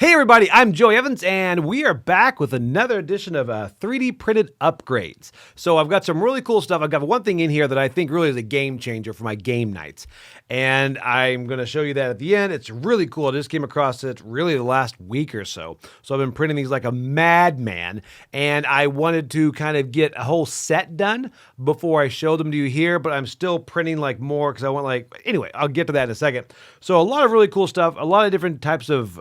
Hey everybody, I'm Joey Evans, and we are back with another edition of 3D printed upgrades. So I've got some really cool stuff. I've got one thing in here that I think really is a game changer for my game nights. And I'm going to show you that at the end. It's really cool. I just came across it really the last week or so. So I've been printing these like a madman, and I wanted to kind of get a whole set done before I show them to you here, but I'm still printing like more because I want anyway, I'll get to that in a second. So a lot of really cool stuff, a lot of different types of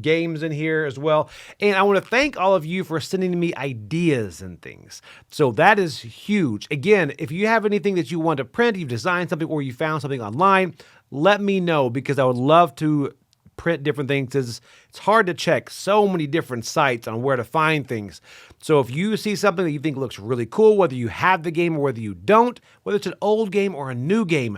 games in here as well. And I want to thank all of you for sending me ideas and things. So that is huge. Again, if you have anything that you want to print, you've designed something or you found something online, let me know because I would love to print different things. It's hard to check so many different sites on where to find things. So if you see something that you think looks really cool, whether you have the game or whether you don't, whether it's an old game or a new game,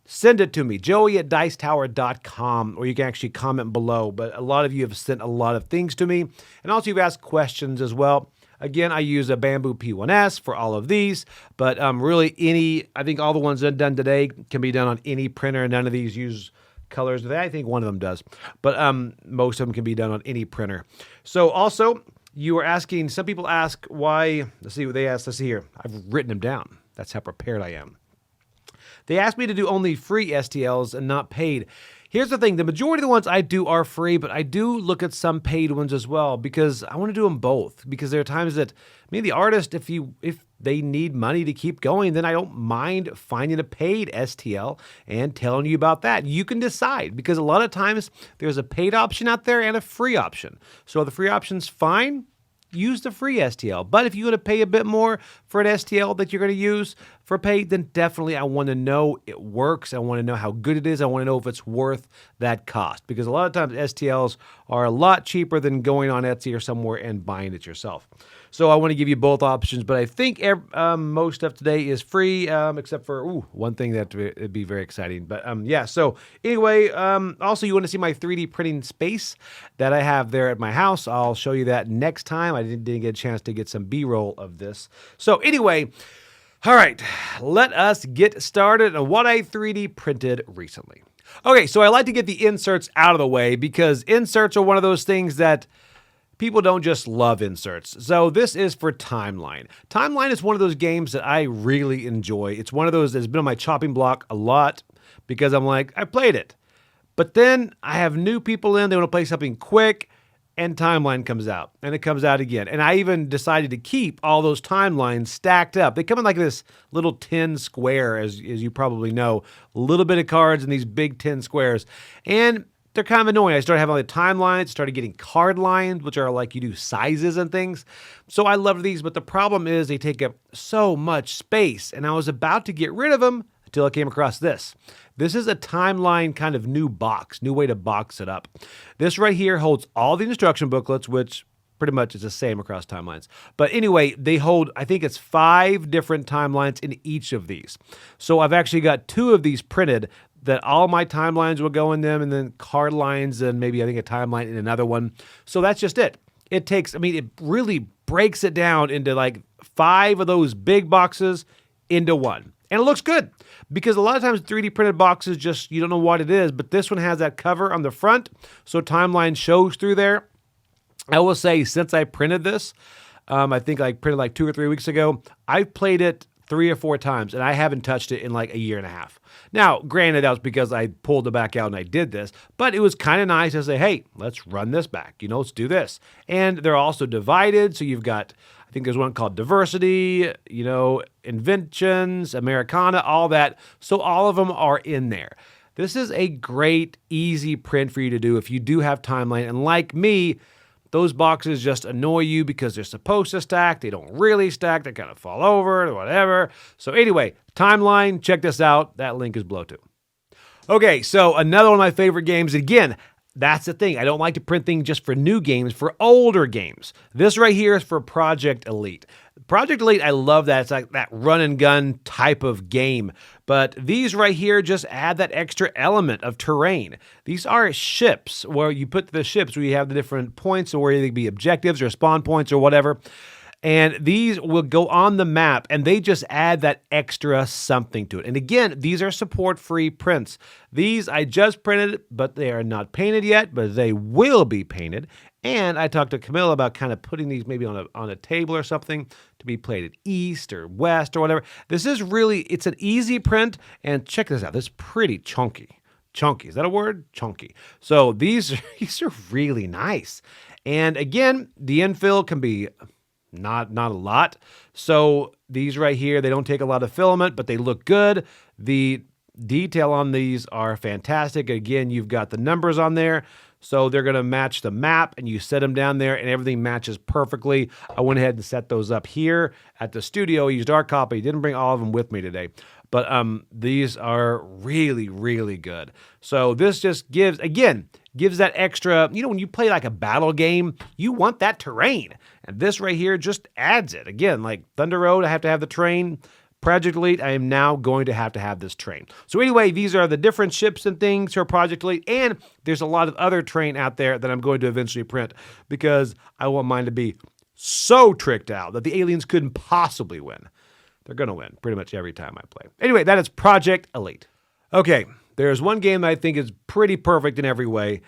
send it to me, joey@dicetower.com, or you can actually comment below. But a lot of you have sent a lot of things to me, and also you've asked questions as well. Again, I use a Bamboo P1S for all of these, but really I think all the ones that I've done today can be done on any printer. None of these use colors. I think one of them does, but most of them can be done on any printer. So also, you were asking, some people ask why, let's see what they asked. Let's see here. I've written them down. That's how prepared I am. They asked me to do only free STLs and not paid. Here's the thing. The majority of the ones I do are free, but I do look at some paid ones as well because I want to do them both. Because there are times that, the artist, if they need money to keep going, then I don't mind finding a paid STL and telling you about that. You can decide because a lot of times there's a paid option out there and a free option. So the free option's fine. Use the free STL. But if you're going to pay a bit more for an STL that you're going to use for paid, then definitely I want to know it works. I want to know how good it is. I want to know if it's worth that cost. Because a lot of times STLs are a lot cheaper than going on Etsy or somewhere and buying it yourself. So I want to give you both options. But I think most stuff today is free, except for one thing that would be very exciting. But yeah, so anyway, also you want to see my 3D printing space that I have there at my house. I'll show you that next time. I didn't get a chance to get some B-roll of this. So anyway, all right, let us get started on what I 3D printed recently. Okay, so I like to get the inserts out of the way because inserts are one of those things that people don't just love inserts. So this is for Timeline. Timeline is one of those games that I really enjoy. It's one of those that's been on my chopping block a lot because I'm like, I played it. But then I have new people in, they want to play something quick, and Timeline comes out, and it comes out again. And I even decided to keep all those timelines stacked up. They come in like this little tin square, as you probably know. A little bit of cards in these big tin squares. And they're kind of annoying. I started having all the timelines, started getting card lines, which are like you do sizes and things. So I love these, but the problem is they take up so much space. And I was about to get rid of them until I came across this. This is a timeline kind of new way to box it up. This right here holds all the instruction booklets, which pretty much is the same across timelines. But anyway, they hold, I think it's 5 different timelines in each of these. So I've actually got 2 of these printed that all my timelines will go in them, and then card lines, and maybe I think a timeline in another one. So that's just it. It takes, it really breaks it down into like 5 of those big boxes into one. And it looks good because a lot of times 3D printed boxes just, you don't know what it is, but this one has that cover on the front, so timeline shows through there. I will say, since I printed this, I think I printed like 2 or 3 weeks ago, I've played it 3 or 4 times, and I haven't touched it in like a year and a half. Now, granted, that was because I pulled it back out and I did this, but it was kind of nice to say, hey, let's run this back. Let's do this. And they're also divided, so you've got, I think there's one called Diversity, Inventions, Americana, all that. So all of them are in there. This is a great, easy print for you to do if you do have timeline. And like me, those boxes just annoy you because they're supposed to stack. They don't really stack. They kind of fall over or whatever. So anyway, timeline, check this out. That link is below too. Okay, so another one of my favorite games. Again, that's the thing. I don't like to print things just for new games, for older games. This right here is for Project Elite. Project Elite, I love that. It's like that run and gun type of game. But these right here just add that extra element of terrain. These are ships where you put the ships where you have the different points, or where they can be objectives or spawn points or whatever. And these will go on the map, and they just add that extra something to it. And again, these are support-free prints. These I just printed, but they are not painted yet, but they will be painted. And I talked to Camilla about kind of putting these maybe on a table or something to be plated east or west or whatever. This is really, it's an easy print, and check this out. This is pretty chunky. Chunky, is that a word? Chunky. So these are really nice. And again, the infill can be not a lot. So these right here, they don't take a lot of filament, but they look good. The detail on these are fantastic. Again, you've got the numbers on there, so they're going to match the map, and you set them down there, and everything matches perfectly. I went ahead and set those up here at the studio. I used our copy. Didn't bring all of them with me today. But these are really, really good. So this just gives that extra, when you play like a battle game, you want that terrain. And this right here just adds it. Again, like Thunder Road, I have to have the terrain. Project Elite, I am now going to have this terrain. So anyway, these are the different ships and things for Project Elite. And there's a lot of other terrain out there that I'm going to eventually print because I want mine to be so tricked out that the aliens couldn't possibly win. They're going to win pretty much every time I play. Anyway, that is Project Elite. Okay, there's one game that I think is pretty perfect in every way,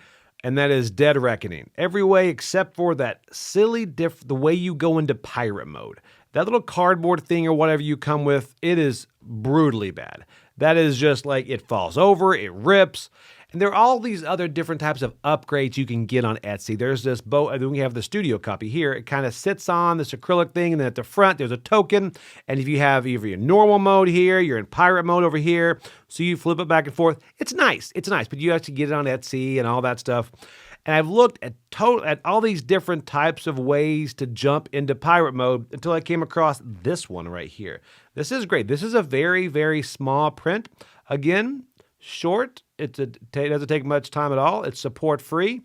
and that is Dead Reckoning. Every way except for that silly the way you go into pirate mode. That little cardboard thing or whatever you come with, it is brutally bad. That is just like it falls over, it rips. And there are all these other different types of upgrades you can get on Etsy. There's this boat, and then we have the studio copy here. It kind of sits on this acrylic thing, and then at the front, there's a token. And if you have either your normal mode here, you're in pirate mode over here, so you flip it back and forth. It's nice, but you have to get it on Etsy and all that stuff. And I've looked at all these different types of ways to jump into pirate mode until I came across this one right here. This is great. This is a very, very small print. Again, short. It doesn't take much time at all. It's support free.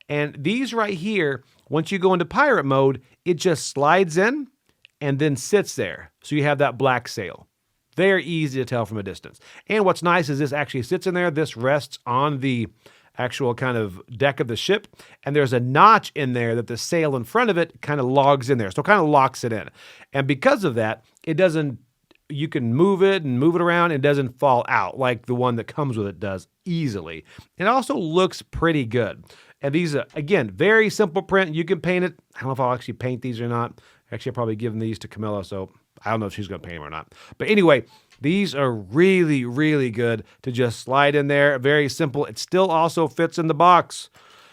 And these right here, once you go into pirate mode, it just slides in and then sits there. So you have that black sail. Very easy to tell from a distance. And what's nice is this actually sits in there. This rests on the actual kind of deck of the ship. And there's a notch in there that the sail in front of it kind of logs in there. So it kind of locks it in. And because of that, you can move it around. It doesn't fall out like the one that comes with it does easily. It also looks pretty good. And these are, again, very simple print. You can paint it. I don't know if I'll actually paint these or not. Actually, I'll probably give these to Camilla, so I don't know if she's going to paint them or not. But anyway, these are really, really good to just slide in there. Very simple. It still also fits in the box.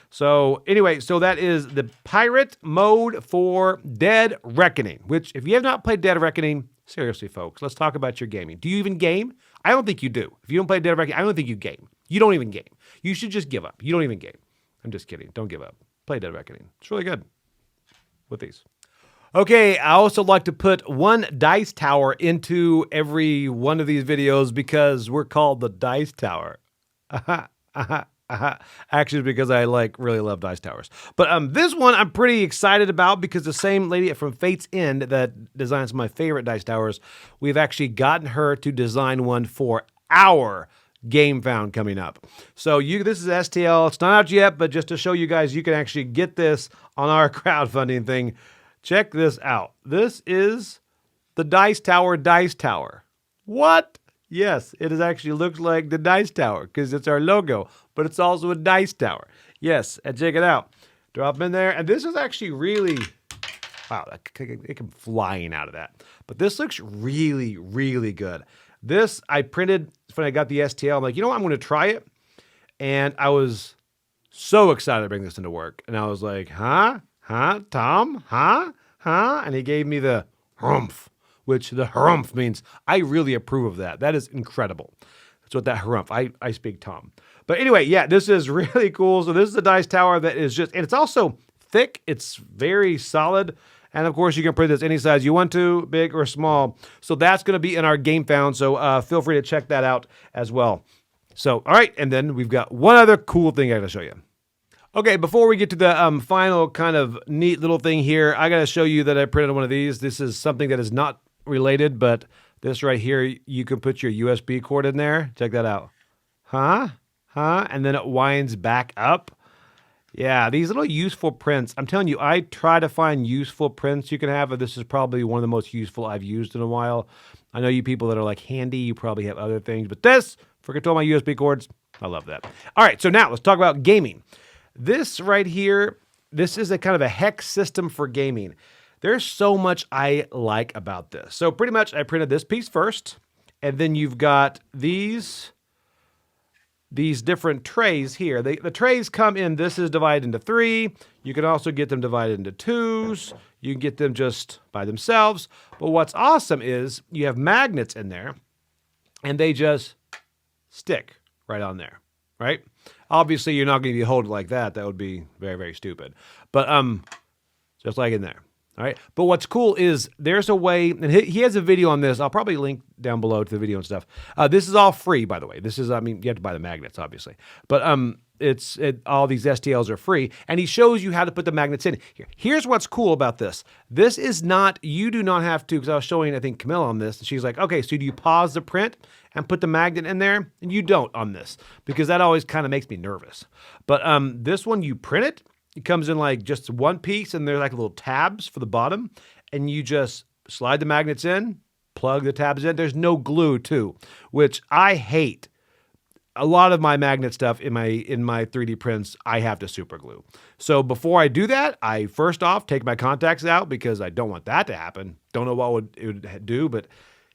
So anyway, so that is the pirate mode for Dead Reckoning, which if you have not played Dead Reckoning, seriously, folks, let's talk about your gaming. Do you even game? I don't think you do. If you don't play Dead Reckoning, I don't think you game. You don't even game. You should just give up. You don't even game. I'm just kidding. Don't give up. Play Dead Reckoning. It's really good with these. Okay, I also like to put one dice tower into every one of these videos because we're called the Dice Tower. Actually, because I really love dice towers. But this one I'm pretty excited about because the same lady from Fate's End that designs my favorite dice towers, we've actually gotten her to design one for our Game Found coming up. So this is STL. It's not out yet, but just to show you guys, you can actually get this on our crowdfunding thing. Check this out. This is the Dice Tower Dice Tower. What? Yes, it actually looks like the Dice Tower because it's our logo, but it's also a dice tower. Yes, and check it out. Drop in there, and this is actually really, wow, it came flying out of that. But this looks really, really good. This I printed when I got the STL. I'm like, you know what? I'm going to try it. And I was so excited to bring this into work. And I was like, huh, Tom? Huh? And he gave me the harumph, which the harumph means I really approve of that. That is incredible. That's what that harumph. I speak Tom. But anyway, yeah, this is really cool. So this is the dice tower that is and it's also thick. It's very solid. And of course, you can print this any size you want to, big or small. So that's going to be in our Game Found. So feel free to check that out as well. So, all right. And then we've got one other cool thing I got to show you. Okay, before we get to the final kind of neat little thing here, I got to show you that I printed one of these. This is something that is not related, but this right here, you can put your USB cord in there. Check that out. Huh? And then it winds back up. Yeah, these little useful prints. I'm telling you, I try to find useful prints you can have, but this is probably one of the most useful I've used in a while. I know you people that are like handy, you probably have other things, but this, for control my USB cords, I love that. All right, so now let's talk about gaming. This right here, this is a kind of a hex system for gaming. There's so much I like about this. So pretty much I printed this piece first, and then you've got these different trays here. The trays come in, this is divided into 3. You can also get them divided into 2s. You can get them just by themselves. But what's awesome is you have magnets in there, and they just stick right on there, right? Obviously, you're not going to be holding like that. That would be very, very stupid. But just like in there. All right. But what's cool is there's a way, and he has a video on this. I'll probably link down below to the video and stuff. This is all free, by the way. This is, I mean, you have to buy the magnets, obviously. But all these STLs are free. And he shows you how to put the magnets in. Here's what's cool about this. This is not, you do not have to, because I was showing, I think, Camilla on this. And she's like, okay, so do you pause the print and put the magnet in there? And you don't on this, because that always kind of makes me nervous. But this one, you print it. It comes in like just one piece, and there's like little tabs for the bottom, and you just slide the magnets in, plug the tabs in. There's no glue too, which I hate. A lot of my magnet stuff in my 3D prints, I have to super glue. So before I do that, I first off take my contacts out because I don't want that to happen. Don't know what it would do, but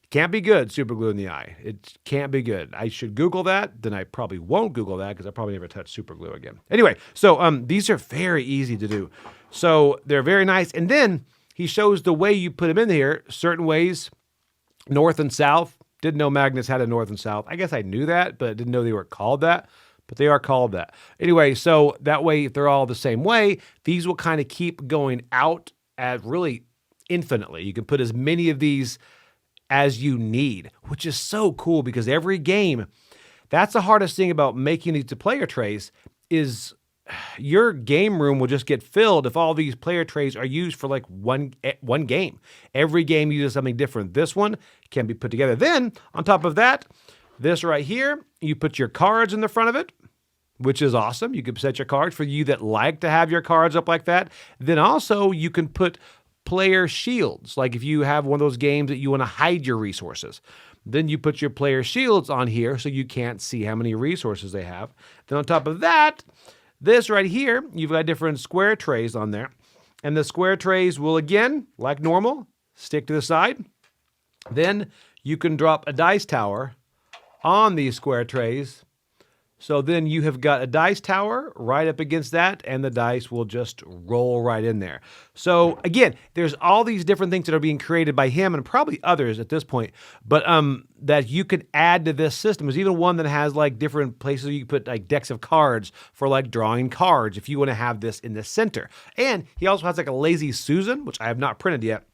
can't be good, super glue in the eye. It can't be good. I should Google that. Then I probably won't Google that because I probably never touch super glue again. Anyway, so these are very easy to do. So they're very nice. And then he shows the way you put them in here, certain ways, north and south. Didn't know magnets had a north and south. I guess I knew that, but didn't know they were called that. But they are called that. Anyway, so that way, if they're all the same way, these will kind of keep going out at really infinitely. You can put as many of these as you need, which is so cool because every game, that's the hardest thing about making these player trays is your game room will just get filled if all these player trays are used for like one game. Every game uses something different. This one can be put together. Then on top of that, this right here, you put your cards in the front of it, which is awesome. You can set your cards for you that like to have your cards up like that. Then also you can put player shields. Like if you have one of those games that you want to hide your resources, then you put your player shields on here so you can't see how many resources they have. Then on top of that, this right here, you've got different square trays on there. And the square trays will, again, like normal, stick to the side. Then you can drop a dice tower on these square trays. So then you have got a dice tower right up against that, and the dice will just roll right in there. So again, there's all these different things that are being created by him and probably others at this point, but that you could add to this system. There's even one that has like different places you can put like decks of cards for like drawing cards if you want to have this in the center. And he also has like a Lazy Susan, which I have not printed yet.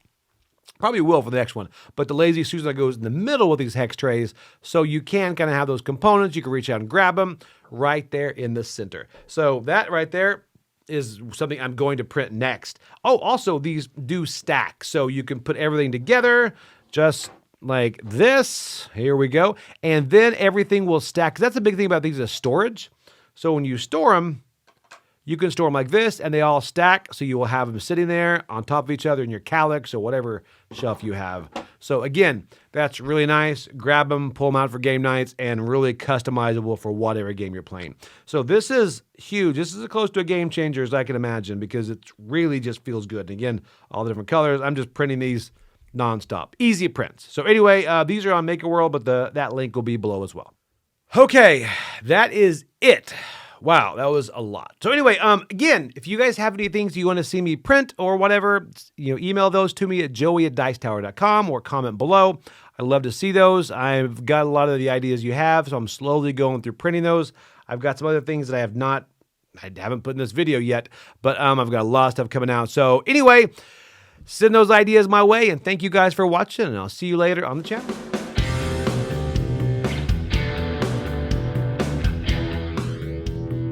Probably will for the next one, but the Lazy Susan that goes in the middle with these hex trays, so you can kind of have those components. You can reach out and grab them right there in the center. So that right there is something I'm going to print next. Oh, also these do stack, so you can put everything together just like this. Here we go. And then everything will stack. 'Cause that's the big thing about these is storage. So when you store them, you can store them like this, and they all stack, so you will have them sitting there on top of each other in your calyx or whatever shelf you have. So again, that's really nice. Grab them, pull them out for game nights, and really customizable for whatever game you're playing. So this is huge. This is as close to a game changer as I can imagine because it really just feels good. And again, all the different colors. I'm just printing these nonstop. Easy prints. So anyway, these are on MakerWorld, but that link will be below as well. Okay, that is it. Wow, that was a lot. So anyway, again, if you guys have any things you want to see me print or whatever, email those to me at joey@dicetower.com or comment below. I'd love to see those. I've got a lot of the ideas you have, so I'm slowly going through printing those. I've got some other things that I haven't put in this video yet, but I've got a lot of stuff coming out. So anyway, send those ideas my way, and thank you guys for watching, and I'll see you later on the channel.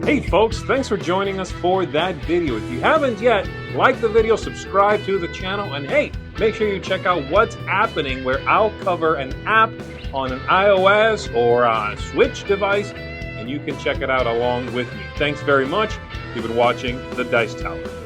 Hey folks, thanks for joining us for that video. If you haven't yet, like the video, subscribe to the channel, and hey, make sure you check out what's happening where I'll cover an app on an iOS or a Switch device and you can check it out along with me. Thanks very much. You've been watching The Dice Tower.